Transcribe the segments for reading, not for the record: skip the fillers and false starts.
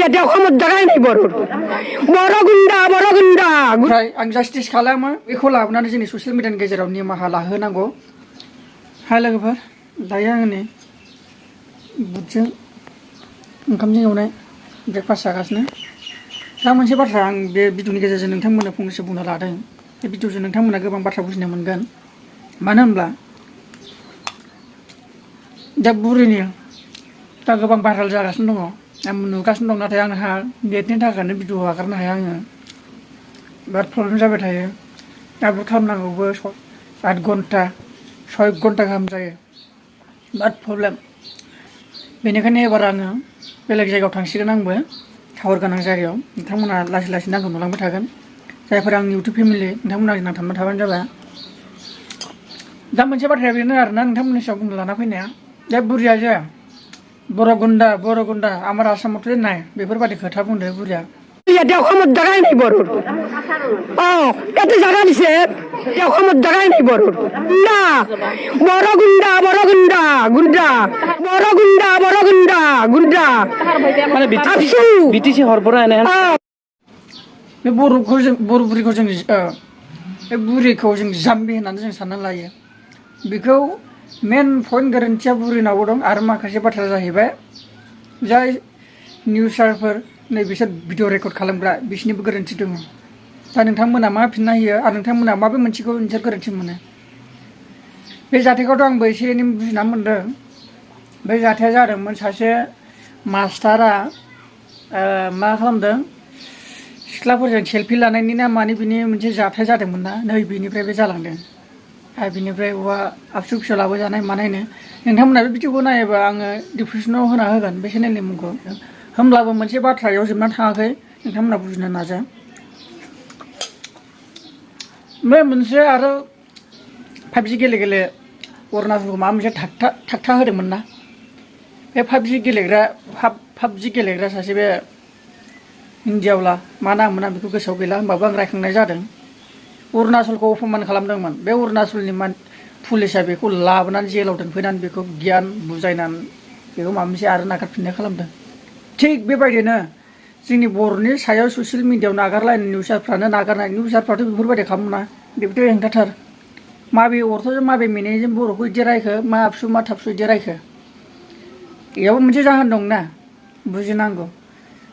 यादेव खमत दगाय नाही बरोबर बर गुंडा ओमफ्राय आं जास्टिस खालामो बेखौ लाबोनानै जोंनि ससियेल मिडियानि गेजेराव निमाहा लाहोनांगौ हा लोगोफोर दायो आङो नै बुटजों ओंखामजों एवनाय ब्रेकफास्ट जागासिनो दा मोनसे बाथ्रा आं बे भिडिअनि गेजेरजों नोंथांमोननो फंनैसो बुंनो लादों बे भिडिअजों नोंथांमोना गोबां बाथ्रा बुजिनो मोनगोन मानो होनब्ला दा बुरिनि दा गोबां भाइराल जागासिनो दङ आं नुगासिनो दं नाथाय आंहा नेटनि थाखायनो भिडिअ हगारनो हाया आङो बिराद प्रब्लेम जाबाय थायो आपल'ड खालामनांगौबो 8 घन्टा 6 घन्टा गाहाम जायो बिराद प्रब्लेम बेनिखायनो एबार आङो बेलेग जायगायाव थांसिगोन आंबो टावार गोनां जायगायाव नोंथांमोना लासै लासैनो आंखौ नुलांबाय थागोन जायफोर आंनि इउटुब फेमिलि नोंथांमोना आंजों नांथाबना थाबानो जाबाय दा मोनसे बाथ्राया बेनो आरोना नोंथांमोननि सायाव बुंनो लाना फैनाया दा बुरिया जे बर' गुन्दा आमार आसामावथ' नाय बेफोरबायदि खोथा बुंदो बुरिया यादेव खमत दगाय नाही बरोबर এতে জায়গা দিছে দেও খমত দগাই নাই বरोबर না বড় গুন্ডা গুন্ডা মানে বিটিসি হরবরা এনে बे बर' बुरिखौ जों बे बुरिखौ जों जाम्बि होननानै जों साननानै लायो बेखौ मेन पइन्ट गोरोन्थिया बुरिनावबो दं आरो माखासे बाथ्रा जाहैबाय जाय निउसारफोर नै बिसोर भिडिअ रेकर्ड खालामग्रा बिसोरनिबो गोरोन्थि दङ दा नोंथांमोना मा फिननाय होयो आरो नोंथांमोना माबे मोनसेखौ नोंसोर गोरोन्थि मोनो बे जाथायखौथ' आंबो एसे एनै बुजिना मोनदों बे जाथाया जादोंमोन सासे मास्टारा मा खालामदों सिख्लाफोरजों सेलफि लानायनि ना मानि बिनि मोनसे जाथाय जादोंमोन ना नै बिनिफ्राय बे जालांदों आरो बिनिफ्राय औवा आबसु फिसा लाबोजानाय मानायनो नोंथांमोना बे भिडिअखौ नायोबा आङो डिसक्रिपसनाव होना होगोन बे चेनेलनि मुंखौ होमब्लाबो मोनसे बाथ्रायाव जोबनानै थाङाखै नोंथांमोना बुजिनो नाजा बे मोनसे आरो 5G गेले अरुणाचलखौ माबा मोनसे थाखथा होदोंमोन ना बे 5G गेलेग्रा सासे बे हिन्दियावला मा नाम मोना बेखौ गोसोआव गैला होमबाबो आं रायखांनाय जादों अरुणाचलखौ अपमान खालामदोंमोन बे अरुणाचलनि पुलिसा बेखौ लाबोनानै जेलाव दोनफैनानै बेखौ गियान बुजायनानै बेखौ माबा मोनसे आरो नागारफिननाय खालामदों थिग बेबायदिनो जोंनि बर'नि सायाव ससियेल मिडियायाव नागारलायनाय निउसारफ्रानो नागारनाय निउसारफ्राथ' बेफोरबायदि खालामना बेबोथ' हेंथाथार माबे अर्थजों माबे मिनिंजों बर'खौ बिदि रायखो मा आबसु मा थाबसु बिदि रायखो बेयावबो मोनसे जाहोन दंना बुजिनांगौ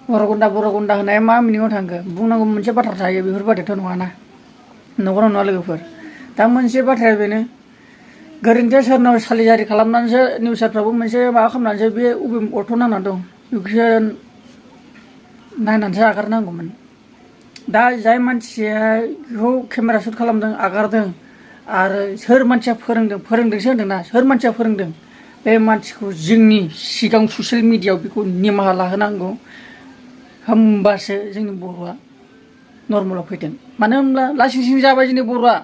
बर' गुन्दा होनाया मा मिनिङाव थांखो बुंनांगौ मोनसे बाथ्रा थायो बेफोरबायदिथ' नङाना नंगौना नङा लोगोफोर दा मोनसे बाथ्राया बेनो गोरोन्थिया सोरनाव सालिजारि खालामनानैसो निउसारफ्राबो मोनसे माबा खालामनानैसो बे अबे अर्थ नांनानै दं बेखौसो नायनानैसो आगारनांगौमोन दा जाय मानसियाखौ केमेरा शुट खालामदों आगारदों आरो सोर मानसिया फोरोंदोंसो होनदोंना सोर मानसिया फोरोंदों बे मानसिखौ जोंनि सिगां ससियेल मिडियायाव बेखौ निमाहा लाहोनांगौ होमबासो जोंनि बर'आ नर्मेलाव फैगोन मानो होनब्ला लासिंसिं जाबाय जोंनि बर'आ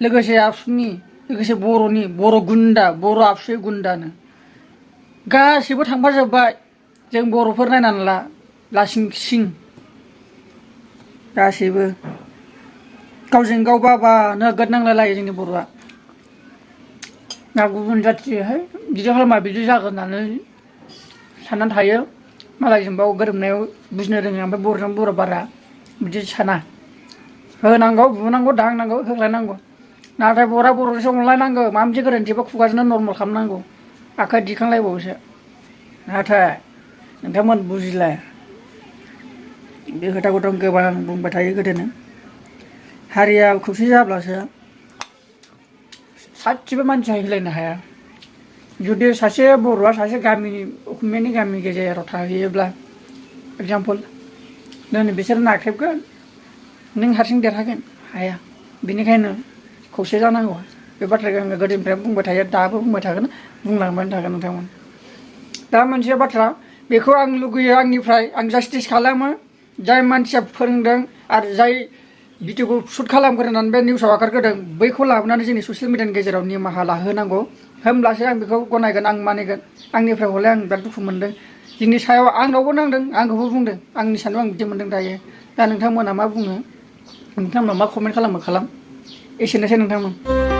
लोगोसे आबसुनि लोगोसे बर'नि बर' गुन्दा बर' आबसु गुन्दानो गासैबो थांफाजोब्बाय जों बर'फोर नायनानै ला लासिंसिं गासैबो गावजों गाव बाबा नोगोद नांलायलायो जोंनि बर'आ ना गुबुन जाथिहाय बिदि खालामा बिदि जागोन होननानै साननानै थायो मालायजों बाव गोरोबनायाव बुजिनो रोङो ओमफ्राय बर'जों बर' बारा बिदि साना होनांगौ बुनांगौ दांनांगौ होख्लायनांगौ नाथाय बर'जोंसो अनलायनांगौ माबा मोनसे गोरोन्थिबा खुगाजोंनो नर्मेल खालामनांगौ आखाइ दिखांलायबावोसो नाथाय नोंथांमोन बुजिला बे खोथाखौथ' गोबां बुंबाय थायो गोदोनो हारिया खौसे जाब्लासो सासेबो मानसिया हिलायनो हाया जुदि सासे बर'आ सासे गामिनि असमियानि गामि गेजेराव थाहैयोब्ला एगजामपोल दिनै बिसोर नाख्रेबगोन नों हारसिं देरहागोन हाया बेनिखायनो खौसे जानांगौ बे बाथ्राखौ आङो गोदोनिफ्राय बुंबाय थायो दाबो बुंबाय थागोन बुंलांबाय थागोन नोंथांमोन दा मोनसे बाथ्रा बेखौ आं लुगैयो आंनिफ्राय आं जास्टिस खालामो जाय मानसिया फोरोंदों आरो जाय भिडिअखौ शुट खालामग्रोनानै बे निउसाव आगारग्रोदों बैखौ लाबोनानै जोंनि ससियेल मिडियानि गेजेराव निमाहा लाहोनांगौ होमब्लासो आं बेखौ गनायगोन आं मानिगोन आंनिफ्राय हले आं बिराद दुखु मोनदों जोंनि सायाव आंनावबो नांदों आंखौबो बुंदों आंनि सायाव आं बिदि मोनदों दायो दा नोंथांमोना मा बुङो नोंथांमोना मा कमेन्ट खालामो खालाम एसेनोसै नोंथांमोन